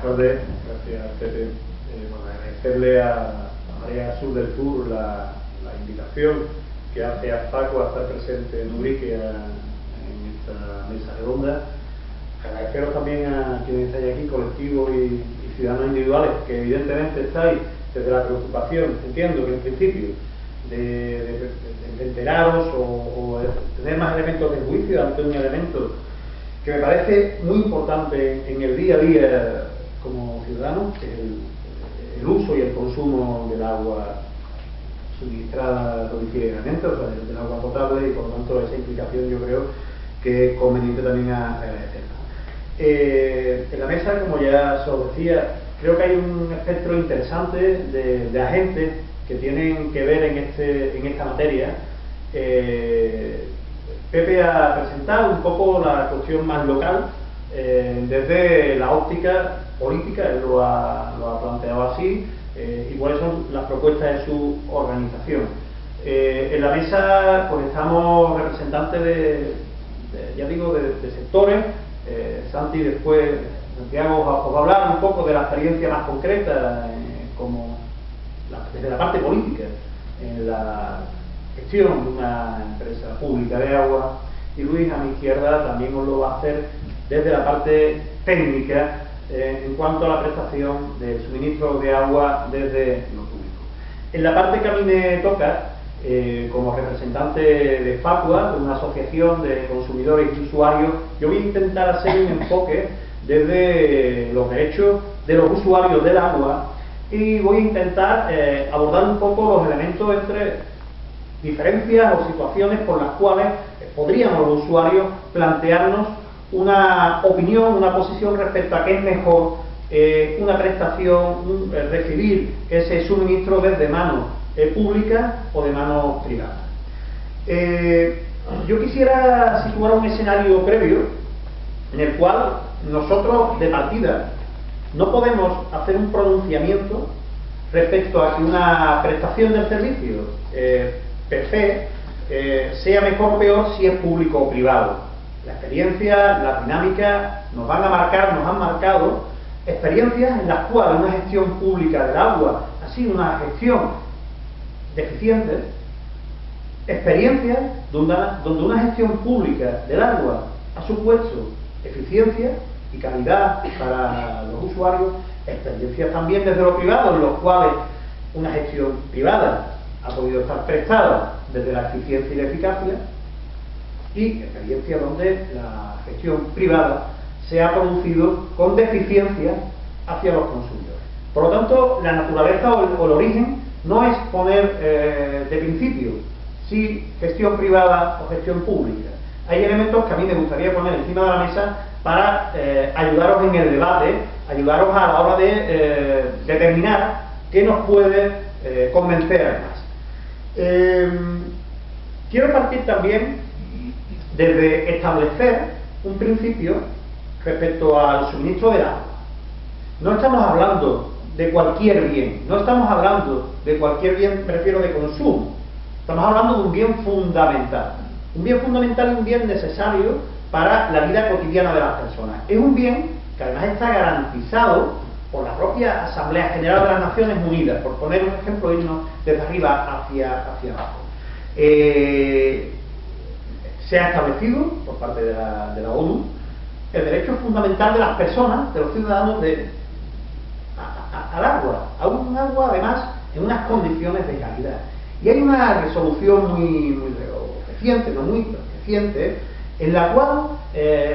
tardes. Gracias, Pepe. Bueno, agradecerle a Marea Sur del Sur la invitación que hace a Paco a estar presente en Ubrique en esta mesa redonda. Agradeceros también a quienes estáis aquí, colectivos y ciudadanos individuales, que evidentemente estáis desde la preocupación, entiendo que en principio, de enteraros o de tener más elementos de juicio ante un elemento que me parece muy importante en el día a día como ciudadano, que es el uso y el consumo del agua suministrada domiciliariamente, o sea, del agua potable, y por lo tanto esa implicación yo creo que es conveniente también agradecerla. En la mesa, como ya se os decía, creo que hay un espectro interesante de agentes que tienen que ver en esta materia. Pepe ha presentado un poco la cuestión más local desde la óptica política, él lo ha planteado así, y cuáles son las propuestas de su organización. En la mesa pues estamos representantes de sectores. Santi después, Santiago os va a hablar un poco de la experiencia más concreta desde la parte política en la gestión de una empresa pública de agua, y Luis a mi izquierda también os lo va a hacer desde la parte técnica en cuanto a la prestación del suministro de agua desde lo público. En la parte que a mí me toca, como representante de Facua, de una asociación de consumidores y usuarios, yo voy a intentar hacer un enfoque desde los derechos de los usuarios del agua, y voy a intentar abordar un poco los elementos entre diferencias o situaciones por las cuales podríamos los usuarios plantearnos una opinión, una posición respecto a qué es mejor una prestación, recibir ese suministro desde mano pública o de mano privada. Yo quisiera situar un escenario previo en el cual nosotros de partida no podemos hacer un pronunciamiento respecto a que una prestación del servicio per se sea mejor o peor si es público o privado. La experiencia, la dinámica nos han marcado experiencias en las cuales una gestión pública del agua ha sido una gestión deficiente, experiencias donde una gestión pública del agua ha supuesto eficiencia y calidad para los usuarios, experiencias también desde lo privado en los cuales una gestión privada ha podido estar prestada desde la eficiencia y la eficacia, y experiencias donde la gestión privada se ha producido con deficiencia hacia los consumidores. Por lo tanto, la naturaleza o el origen no es poner de principio si gestión privada o gestión pública. Hay elementos que a mí me gustaría poner encima de la mesa para ayudaros en el debate, ayudaros a la hora de determinar qué nos puede convencer más. Quiero partir también desde establecer un principio respecto al suministro del agua. No estamos hablando de cualquier bien, no estamos hablando de cualquier bien, prefiero de consumo. Estamos hablando de un bien fundamental. Un bien fundamental y un bien necesario para la vida cotidiana de las personas. Es un bien que además está garantizado por la propia Asamblea General de las Naciones Unidas, por poner un ejemplo, irnos desde arriba hacia abajo. Se ha establecido por parte de la ONU el derecho fundamental de las personas, de los ciudadanos, al agua, a un agua además en unas condiciones de calidad. Y hay una resolución muy reciente, no muy reciente, en la cual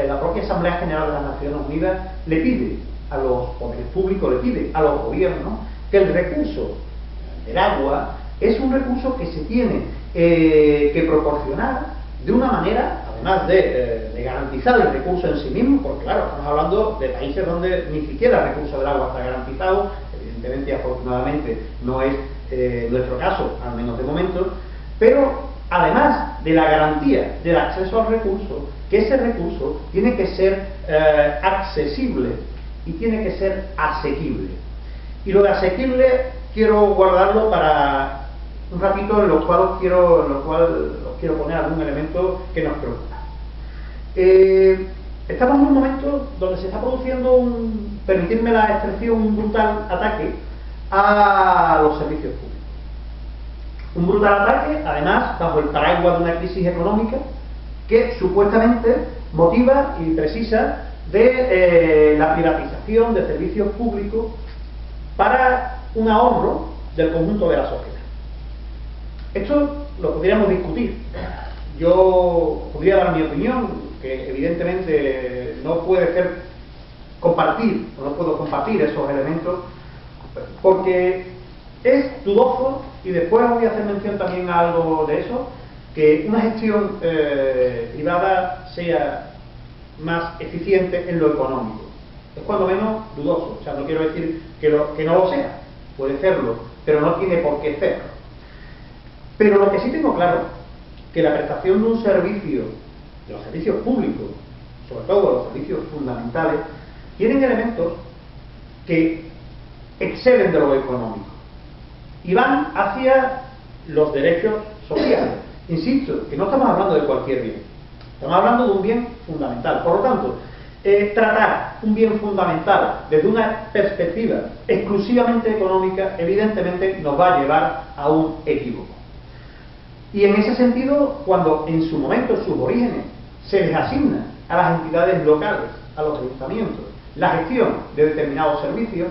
la propia Asamblea General de las Naciones Unidas le pide a los poderes públicos, le pide a los gobiernos que el recurso del agua es un recurso que se tiene que proporcionar de una manera, además de garantizar el recurso en sí mismo, porque claro, estamos hablando de países donde ni siquiera el recurso del agua está garantizado, evidentemente, afortunadamente, no es nuestro caso, al menos de momento, pero además de la garantía del acceso al recurso, que ese recurso tiene que ser accesible y tiene que ser asequible. Y lo de asequible quiero guardarlo para un ratito en lo cual os quiero poner algún elemento que nos preocupa. Estamos en un momento donde se está produciendo permitidme la expresión, un brutal ataque a los servicios públicos. Un brutal ataque, además, bajo el paraguas de una crisis económica que supuestamente motiva y precisa de la privatización de servicios públicos para un ahorro del conjunto de la sociedad. Esto lo podríamos discutir. Yo podría dar mi opinión, que evidentemente no puede ser compartir, o no puedo compartir esos elementos, porque es dudoso, y después voy a hacer mención también a algo de eso, que una gestión privada sea más eficiente en lo económico. Es cuando menos dudoso. O sea, no quiero decir que no lo sea, puede serlo, pero no tiene por qué serlo. Pero lo que sí tengo claro, que la prestación de un servicio, de los servicios públicos, sobre todo los servicios fundamentales, tienen elementos que exceden de lo económico y van hacia los derechos sociales. Insisto, que no estamos hablando de cualquier bien, estamos hablando de un bien fundamental. Por lo tanto, tratar un bien fundamental desde una perspectiva exclusivamente económica, evidentemente nos va a llevar a un equívoco. Y en ese sentido, cuando en su momento, en sus orígenes, se les asigna a las entidades locales, a los ayuntamientos, la gestión de determinados servicios,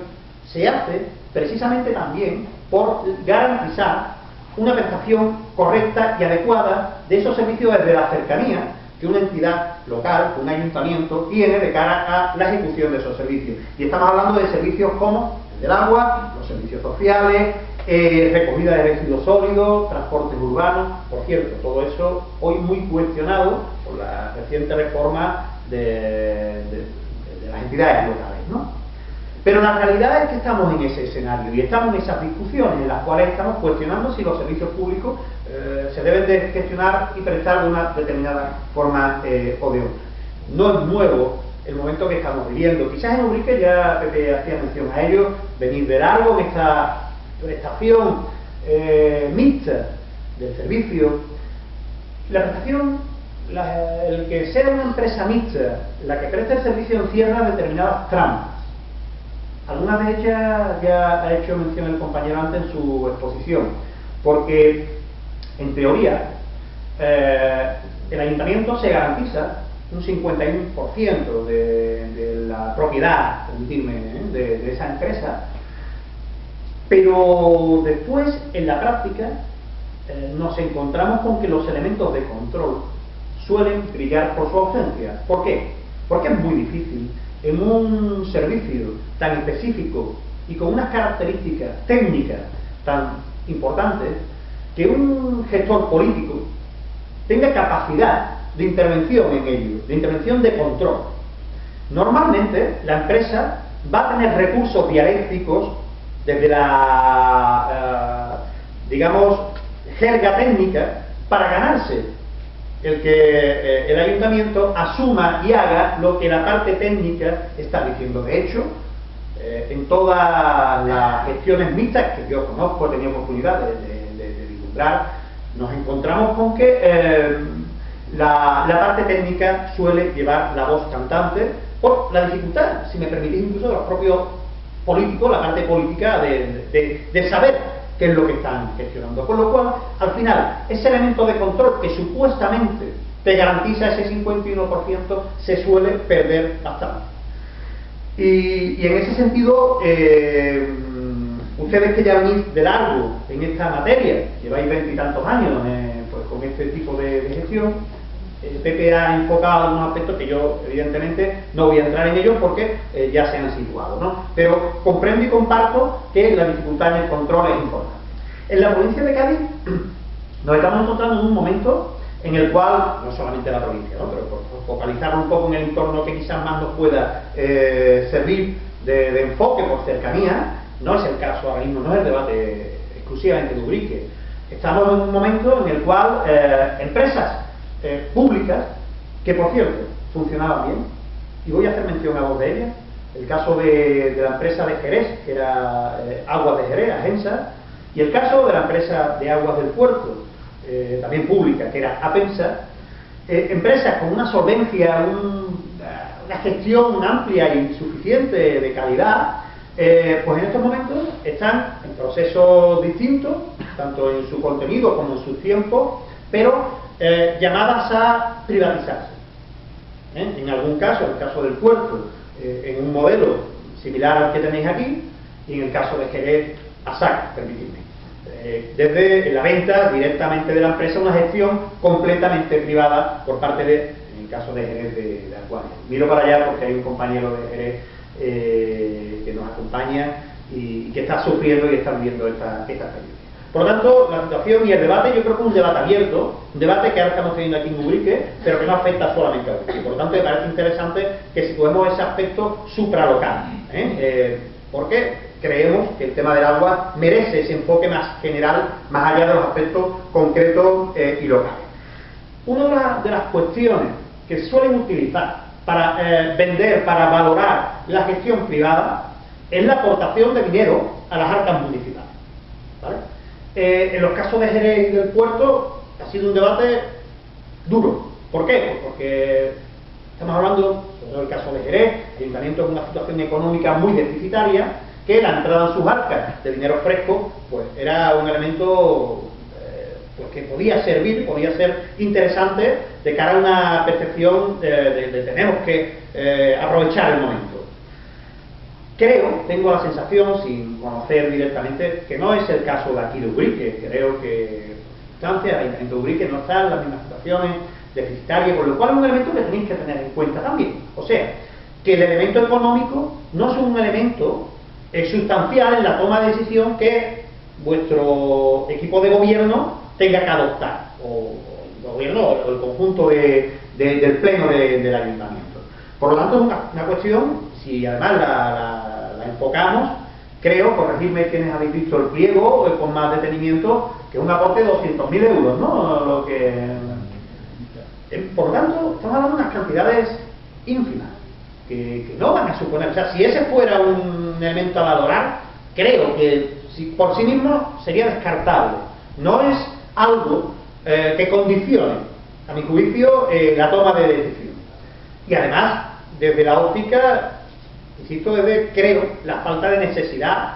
se hace precisamente también por garantizar una prestación correcta y adecuada de esos servicios desde la cercanía que una entidad local, un ayuntamiento, tiene de cara a la ejecución de esos servicios. Y estamos hablando de servicios como el del agua, los servicios sociales, recogida de residuos sólidos, transportes urbanos. Por cierto, todo eso hoy muy cuestionado por la reciente reforma de las entidades locales, ¿no? Pero la realidad es que estamos en ese escenario y estamos en esas discusiones en las cuales estamos cuestionando si los servicios públicos se deben de gestionar y prestar de una determinada forma o de otra. No es nuevo el momento que estamos viviendo. Quizás en Ubrique ya Pepe hacía mención a ello, venir de largo en esta prestación mixta del servicio. La prestación, el que sea una empresa mixta la que presta el servicio, encierra determinadas trampas. Algunas de ellas ya ha hecho mención el compañero antes en su exposición, porque en teoría el ayuntamiento se garantiza un 51% de la propiedad, permitirme, de esa empresa, pero después en la práctica nos encontramos con que los elementos de control suelen brillar por su ausencia. ¿Por qué? Porque es muy difícil en un servicio tan específico y con unas características técnicas tan importantes que un gestor político tenga capacidad de intervención en ello, de intervención de control. Normalmente la empresa va a tener recursos dialécticos desde la digamos jerga técnica para ganarse el que el ayuntamiento asuma y haga lo que la parte técnica está diciendo. De hecho, en todas las gestiones mixtas que yo conozco, he tenido oportunidad de vislumbrar, nos encontramos con que la parte técnica suele llevar la voz cantante por la dificultad, si me permitís, incluso de los propios políticos, la parte política de saber qué es lo que están gestionando. Con lo cual, al final, ese elemento de control que supuestamente te garantiza ese 51% se suele perder bastante. Y en ese sentido, ustedes que ya venís de largo en esta materia, lleváis 20 y tantos años pues con este tipo de gestión, Pepe ha enfocado algunos aspectos que yo evidentemente no voy a entrar en ellos porque ya se han situado, ¿no? Pero comprendo y comparto que la dificultad en el control es importante. En la provincia de Cádiz nos estamos encontrando en un momento en el cual, no solamente la provincia, ¿no?, pero por focalizarlo un poco en el entorno que quizás más nos pueda servir de enfoque por cercanía, no es el caso ahora mismo, no es el debate exclusivamente de Ubrique. Estamos en un momento en el cual empresas públicas, que por cierto funcionaban bien, y voy a hacer mención a dos de ellas, el caso de la empresa de Jerez, que era Aguas de Jerez, Agensa, y el caso de la empresa de Aguas del Puerto, también pública, que era Apensa, empresas con una solvencia, una gestión amplia y suficiente de calidad, pues en estos momentos están en procesos distintos, tanto en su contenido como en sus tiempos, pero llamadas a privatizarse. En algún caso, en el caso del puerto, en un modelo similar al que tenéis aquí, y en el caso de Jerez, a SAC, permitidme. Desde la venta directamente de la empresa, una gestión completamente privada por parte de, en el caso de Jerez, de Acuarios. Miro para allá porque hay un compañero de Jerez que nos acompaña y que está sufriendo y está viviendo esta experiencia. Por lo tanto, la situación y el debate, yo creo que es un debate abierto, un debate que ahora estamos teniendo aquí en Ubrique, pero que no afecta solamente a Ubrique. Por lo tanto, me parece interesante que situemos ese aspecto supralocal. Porque creemos que el tema del agua merece ese enfoque más general, más allá de los aspectos concretos y locales. Una de las cuestiones que suelen utilizar para vender, para valorar la gestión privada, es la aportación de dinero a las arcas municipales, ¿vale? En los casos de Jerez y del puerto ha sido un debate duro. ¿Por qué? Pues porque estamos hablando, sobre todo el caso de Jerez, el ayuntamiento es una situación económica muy deficitaria, que la entrada en sus arcas de dinero fresco pues era un elemento pues que podía servir, podía ser interesante de cara a una percepción de tenemos que aprovechar el momento. Creo, tengo la sensación, sin conocer directamente, que no es el caso de aquí de Ubrique. Creo que el Ayuntamiento de Ubrique no está en las mismas situaciones deficitarias, con lo cual es un elemento que tenéis que tener en cuenta también. O sea, que el elemento económico no es un elemento sustancial en la toma de decisión que vuestro equipo de gobierno tenga que adoptar, o el gobierno o el conjunto del pleno del ayuntamiento. Por lo tanto, es una cuestión, si además la enfocamos, creo, corregidme quienes habéis visto el pliego con más detenimiento, que es un aporte de 200.000 euros, ¿no? Por lo tanto, estamos hablando de unas cantidades ínfimas, que no van a suponer, o sea, si ese fuera un elemento a valorar, creo que por sí mismo sería descartable. No es algo que condicione, a mi juicio, la toma de decisión. Y además, desde la óptica, insisto, creo, la falta de necesidad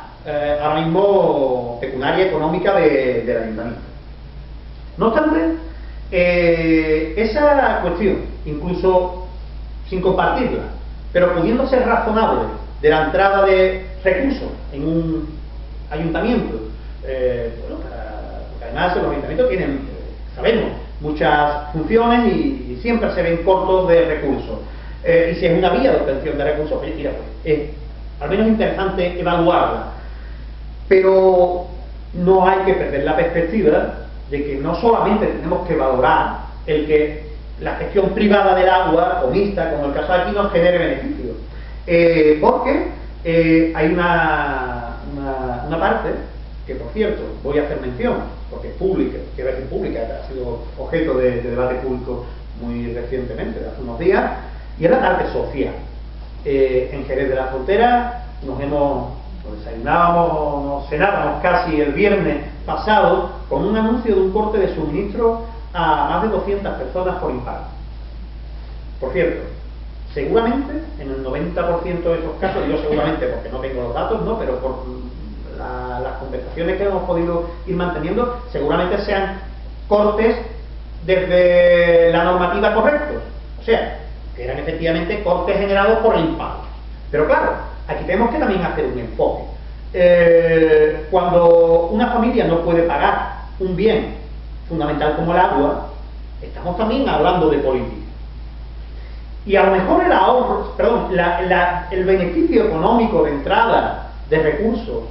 ahora mismo pecuniaria económica del ayuntamiento. No obstante, esa cuestión, incluso sin compartirla, pero pudiendo ser razonable de la entrada de recursos en un ayuntamiento, porque además los ayuntamientos tienen, sabemos, muchas funciones y siempre se ven cortos de recursos. Y si es una vía de obtención de recursos, pues mira, pues es al menos interesante evaluarla. Pero no hay que perder la perspectiva de que no solamente tenemos que valorar el que la gestión privada del agua, o mixta, como el caso de aquí, nos genere beneficios. Porque hay una parte, que por cierto, voy a hacer mención, porque es pública, quiero decir pública, ha sido objeto de debate público muy recientemente, hace unos días, y es la parte social. En Jerez de la Frontera nos desayunábamos, nos cenábamos casi el viernes pasado con un anuncio de un corte de suministro a más de 200 personas por impacto. Por cierto, seguramente en el 90% de esos casos, digo seguramente porque no tengo los datos, ¿no? Pero por las conversaciones que hemos podido ir manteniendo, seguramente sean cortes desde la normativa correctos. O sea, que eran efectivamente cortes generados por el impacto. Pero claro, aquí tenemos que también hacer un enfoque. Cuando una familia no puede pagar un bien fundamental como el agua, estamos también hablando de política. Y a lo mejor el ahorro, perdón, el beneficio económico de entrada de recursos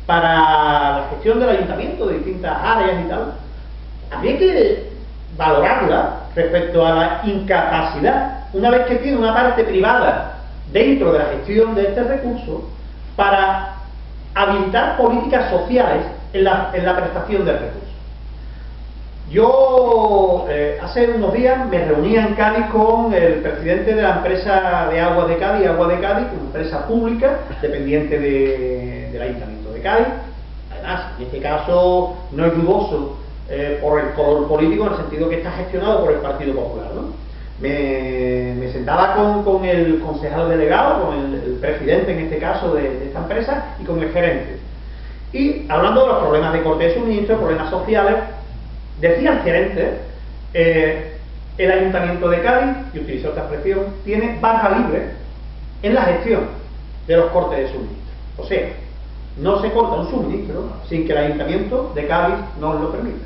para la gestión del ayuntamiento de distintas áreas y tal, habría que valorarla respecto a la incapacidad, una vez que tiene una parte privada dentro de la gestión de este recurso, para habilitar políticas sociales en la prestación del recurso. Yo hace unos días me reuní en Cádiz con el presidente de la empresa de Aguas de Cádiz, una empresa pública dependiente del Ayuntamiento de Cádiz. Además, en este caso no es dudoso por el color político, en el sentido que está gestionado por el Partido Popular, ¿no? me sentaba con el concejal delegado, con el presidente en este caso de esta empresa y con el gerente. Y hablando de los problemas de corte de suministro, problemas sociales, decía el gerente, el Ayuntamiento de Cádiz, y utilizó esta expresión, tiene barra libre en la gestión de los cortes de suministro. O sea, no se corta un suministro sin que el Ayuntamiento de Cádiz nos lo permita.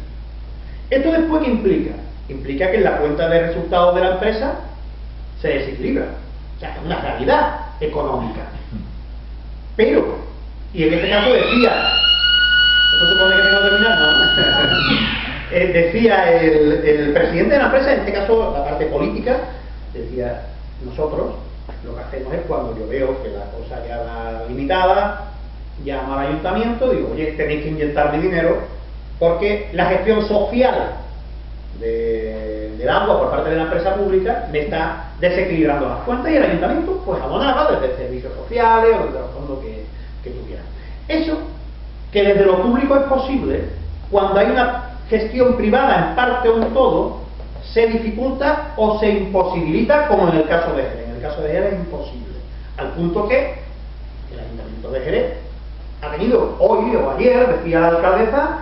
¿Esto después qué implica? Implica que en la cuenta de resultados de la empresa se desequilibra. O sea, es una realidad económica. Pero, y en este caso decía, ¿esto se supone que tengo que terminar? No. Decía el presidente de la empresa, en este caso la parte política, decía, nosotros lo que hacemos es cuando yo veo que la cosa ya va limitada, llamo al ayuntamiento, digo, oye, tenéis que inyectarme dinero porque la gestión social del agua por parte de la empresa pública me está desequilibrando las cuentas y el ayuntamiento pues abonaba desde servicios sociales o desde los fondos que tuviera. Eso, que desde lo público es posible, cuando hay una gestión privada en parte o en todo, se dificulta o se imposibilita, como en el caso de Jerez. En el caso de Jerez es imposible, al punto que el Ayuntamiento de Jerez ha tenido hoy o ayer, decía la alcaldesa,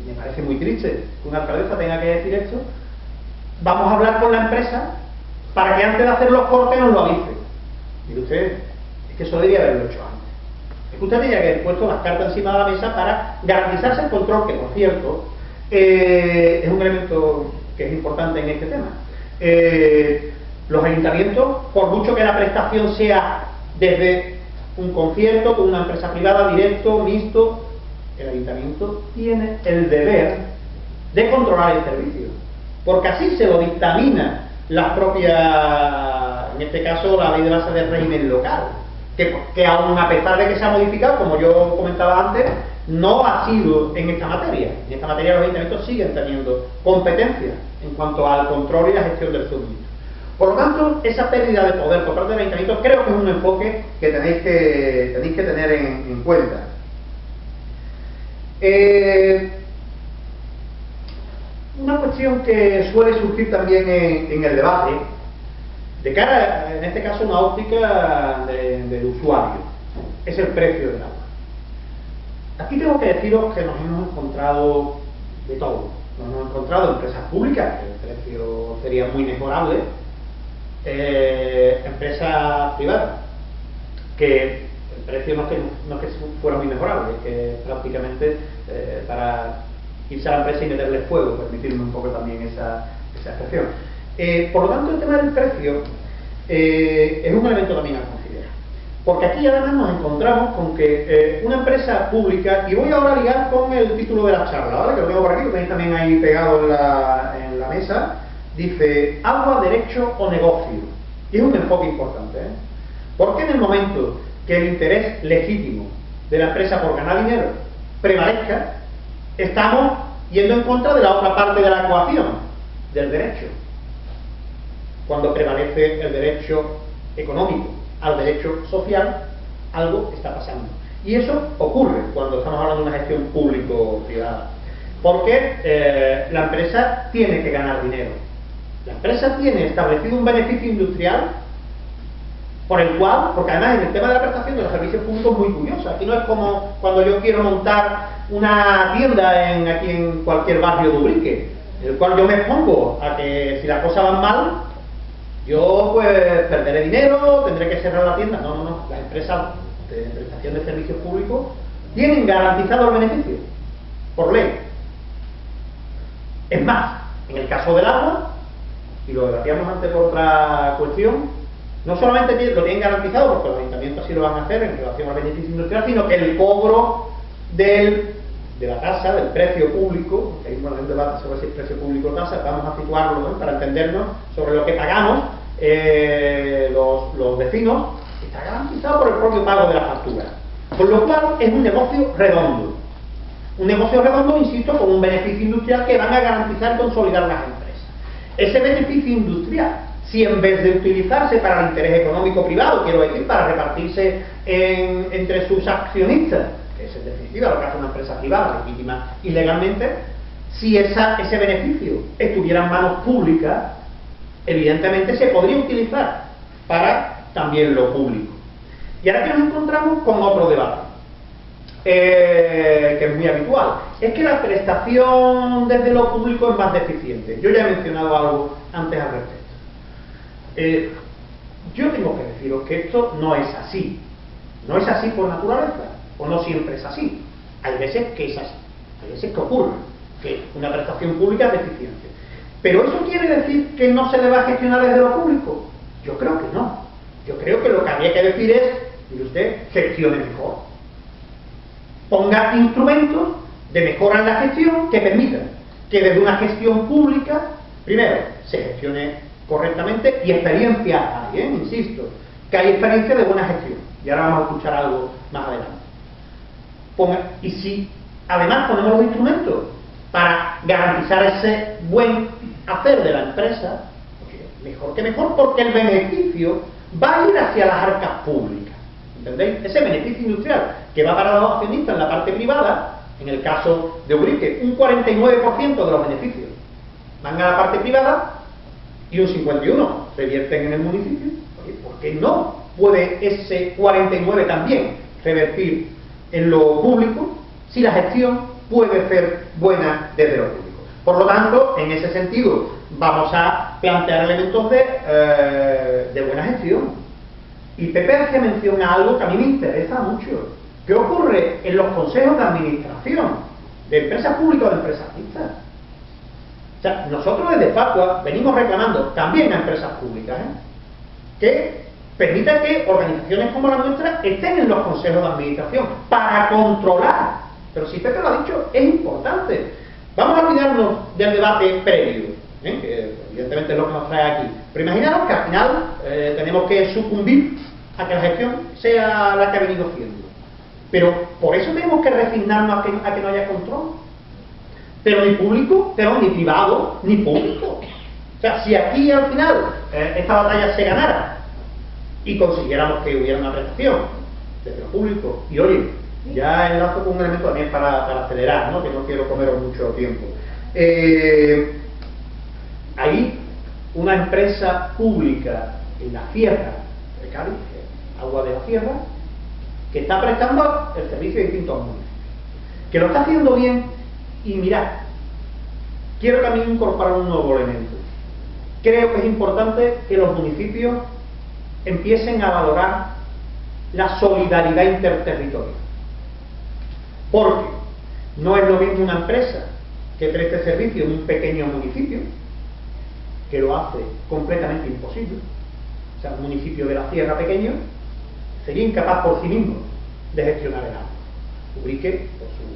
me parece muy triste que una alcaldesa tenga que decir esto, vamos a hablar con la empresa para que antes de hacer los cortes nos lo avise. Mire usted, es que eso debería haberlo hecho antes. Es que usted tenía que haber puesto las cartas encima de la mesa para garantizarse el control, que por cierto es un elemento que es importante en este tema. Los ayuntamientos, por mucho que la prestación sea desde un concierto con una empresa privada, directo, mixto, el ayuntamiento tiene el deber de controlar el servicio, porque así se lo dictamina la propia, en este caso, la ley de base del régimen local, que aún a pesar de que se ha modificado, como yo comentaba antes, no ha sido en esta materia. En esta materia los ayuntamientos siguen teniendo competencias en cuanto al control y la gestión del suministro. Por lo tanto, esa pérdida de poder por parte del ayuntamiento creo que es un enfoque que tenéis que tener en cuenta. Una cuestión que suele surgir también en el debate, de cara, en este caso, una óptica del usuario, es el precio del agua. Aquí tengo que deciros que nos hemos encontrado de todo. Nos hemos encontrado empresas públicas, que el precio sería muy mejorable, empresas privadas, que el precio no es que fuera muy mejorable, es que prácticamente para irse a la empresa y meterle fuego, permitirme un poco también esa expresión. Por lo tanto, el tema del precio es un elemento también a considerar, porque aquí además nos encontramos con que una empresa pública, y voy ahora a ligar con el título de la charla, ¿vale? Que lo tengo por aquí, lo tenéis también ahí pegado en la mesa, dice agua, derecho o negocio, y es un enfoque importante, porque en el momento que el interés legítimo de la empresa por ganar dinero prevalezca, estamos yendo en contra de la otra parte de la ecuación, del derecho. Cuando prevalece el derecho económico al derecho social, algo está pasando. Y eso ocurre cuando estamos hablando de una gestión público-privada, porque la empresa tiene que ganar dinero. La empresa tiene establecido un beneficio industrial por el cual, porque además en el tema de la prestación de los servicios públicos es muy curioso. Aquí no es como cuando yo quiero montar una tienda aquí en cualquier barrio de Ubrique, en el cual yo me expongo a que si las cosas van mal, yo pues perderé dinero, tendré que cerrar la tienda. No. Las empresas de prestación de servicios públicos tienen garantizado el beneficio, por ley. Es más, en el caso del agua, y lo debatíamos antes por otra cuestión, no solamente lo tienen garantizado porque los ayuntamientos así lo van a hacer en relación al beneficio industrial, sino que el cobro de la tasa, del precio público, que hay un debate sobre si es precio público o tasa, vamos a situarlo para entendernos sobre lo que pagamos los vecinos, está garantizado por el propio pago de la factura. Con lo cual es un negocio redondo. Un negocio redondo, insisto, con un beneficio industrial que van a garantizar y consolidar las empresas. Ese beneficio industrial, si en vez de utilizarse para el interés económico privado, quiero decir, para repartirse entre sus accionistas, que es en definitiva lo que hace una empresa privada, legítima y legalmente, si ese beneficio estuviera en manos públicas, evidentemente se podría utilizar para también lo público. Y ahora que nos encontramos con otro debate, que es muy habitual, es que la prestación desde lo público es más deficiente. Yo ya he mencionado algo antes al respecto. Yo tengo que deciros que esto no es así. No es así por naturaleza, o no siempre es así. Hay veces que es así, hay veces que ocurre que una prestación pública es deficiente. ¿Pero eso quiere decir que no se deba gestionar desde lo público? Yo creo que no. Yo creo que lo que habría que decir es, mire usted, gestione mejor. Ponga instrumentos de mejora en la gestión que permitan que desde una gestión pública, primero, se gestione correctamente, y experiencias hay, insisto, que hay experiencias de buena gestión. Y ahora vamos a escuchar algo más adelante. Y si además ponemos los instrumentos para garantizar ese buen hacer de la empresa, mejor que mejor, porque el beneficio va a ir hacia las arcas públicas. ¿Entendéis? Ese beneficio industrial que va para los accionistas en la parte privada, en el caso de Ubrique, un 49% de los beneficios van a la parte privada y un 51% revierten en el municipio. Oye, ¿por qué no puede ese 49% también revertir en lo público si la gestión puede ser buena desde lo público? Por lo tanto, en ese sentido, vamos a plantear elementos de buena gestión. Y Pepe hace mención a algo que a mí me interesa mucho. ¿Qué ocurre en los consejos de administración de empresas públicas o de empresas mixtas? O sea, nosotros desde Facua venimos reclamando también a empresas públicas que permitan que organizaciones como la nuestra estén en los consejos de administración para controlar. Pero si Pepe lo ha dicho, es importante. Vamos a olvidarnos del debate previo, que evidentemente es lo que nos trae aquí. Pero imaginaros que al final tenemos que sucumbir a que la gestión sea la que ha venido siendo. Pero por eso tenemos que resignarnos a que no haya control. Pero ni público, pero ni privado, ni público. O sea, si aquí al final esta batalla se ganara y consiguiéramos que hubiera una prestación desde lo público, y oye, ya enlazo con un elemento también para acelerar, ¿no? Que no quiero comeros mucho tiempo. Hay una empresa pública en la sierra de Cádiz, Agua de la Sierra, que está prestando el servicio de distintos municipios, que lo está haciendo bien. Y mirad, quiero también incorporar un nuevo elemento. Creo que es importante que los municipios empiecen a valorar la solidaridad interterritorial, porque no es lo mismo una empresa que preste servicio en un pequeño municipio, que lo hace completamente imposible. O sea, un municipio de la sierra pequeño sería incapaz por sí mismo de gestionar el agua. Ubrique, por su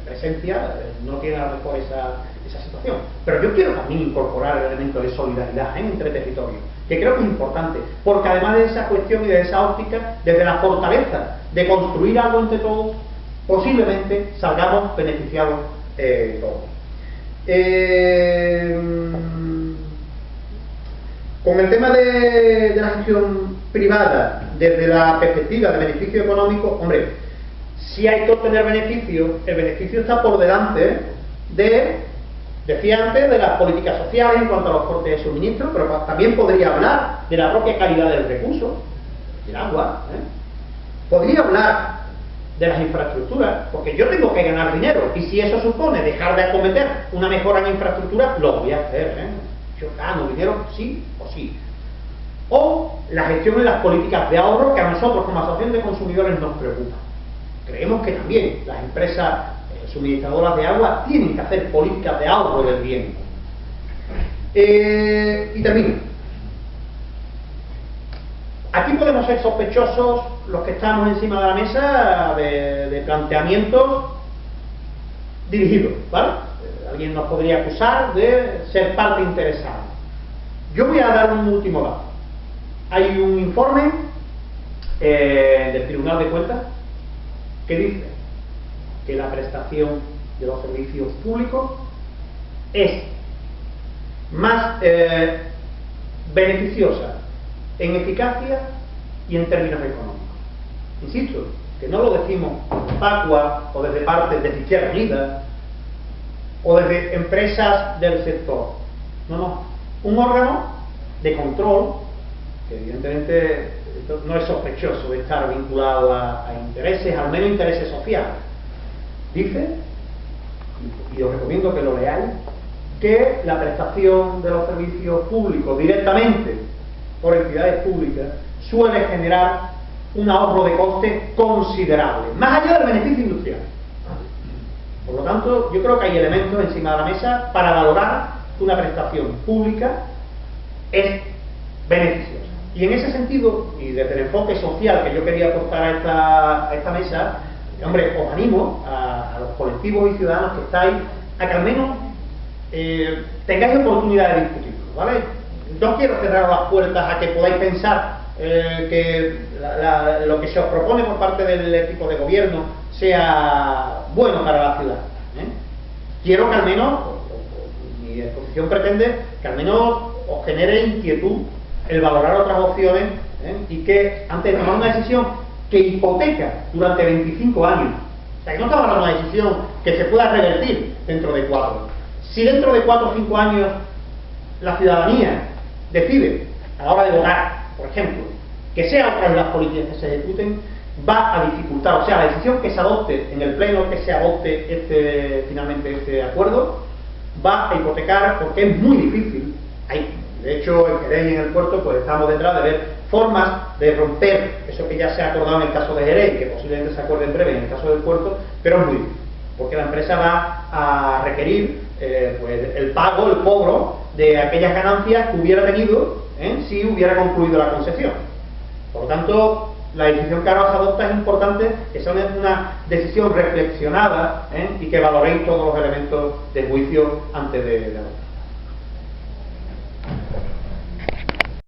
presencia, no tiene a lo mejor esa situación. Pero yo quiero también incorporar el elemento de solidaridad entre territorios, que creo que es importante, porque además de esa cuestión y de esa óptica, desde la fortaleza de construir algo entre todos, posiblemente salgamos beneficiados todos. Con el tema de la gestión privada, desde la perspectiva de beneficio económico, hombre, si hay que obtener beneficio, el beneficio está por delante decía antes, de las políticas sociales en cuanto a los cortes de suministro, pero también podría hablar de la propia calidad del recurso, del agua, podría hablar de las infraestructuras, porque yo tengo que ganar dinero, y si eso supone dejar de acometer una mejora en infraestructura, lo voy a hacer, yo gano dinero sí o sí. O la gestión de las políticas de ahorro, que a nosotros como asociación de consumidores nos preocupa. Creemos que también las empresas suministradoras de agua tienen que hacer políticas de ahorro del bien. Y termino. Aquí podemos ser sospechosos los que estamos encima de la mesa de planteamientos dirigidos, ¿vale? Alguien nos podría acusar de ser parte interesada. Yo voy a dar un último dato. Hay un informe del Tribunal de Cuentas que dice que la prestación de los servicios públicos es más beneficiosa en eficacia y en términos económicos. Insisto, que no lo decimos Facua o desde partes de Izquierda Unida o desde empresas del sector. No, no. Un órgano de control, que evidentemente esto no es sospechoso de estar vinculado a intereses, al menos intereses sociales. Dice, y os recomiendo que lo leáis, que la prestación de los servicios públicos directamente por entidades públicas suele generar un ahorro de costes considerable, más allá del beneficio industrial. Por lo tanto, yo creo que hay elementos encima de la mesa para valorar que una prestación pública es beneficiosa. Y en ese sentido, y desde el enfoque social que yo quería aportar a esta mesa, hombre, os animo a los colectivos y ciudadanos que estáis a que al menos tengáis oportunidad de discutirlo, ¿vale? No quiero cerrar las puertas a que podáis pensar que lo que se os propone por parte del equipo de gobierno sea bueno para la ciudad, ¿eh? Quiero que al menos, mi exposición pretende que al menos os genere inquietud el valorar otras opciones, y que antes de tomar una decisión que hipoteca durante 25 años, o sea, que no estamos hablando de una decisión que se pueda revertir dentro de 4. Si dentro de 4 o 5 años la ciudadanía decide, a la hora de votar, por ejemplo, que sean otras las políticas que se ejecuten, va a dificultar, o sea, la decisión que se adopte en el pleno, que se adopte finalmente este acuerdo, va a hipotecar, porque es muy difícil. De hecho, en Jerez y en el puerto, pues estamos detrás de ver formas de romper eso que ya se ha acordado en el caso de Jerez y que posiblemente se acuerde en breve en el caso del puerto, pero es muy difícil, porque la empresa va a requerir pues el pago, el cobro de aquellas ganancias que hubiera tenido si hubiera concluido la concesión. Por lo tanto, la decisión que ahora se adopta es importante que sea una decisión reflexionada y que valoréis todos los elementos de juicio antes de adoptar.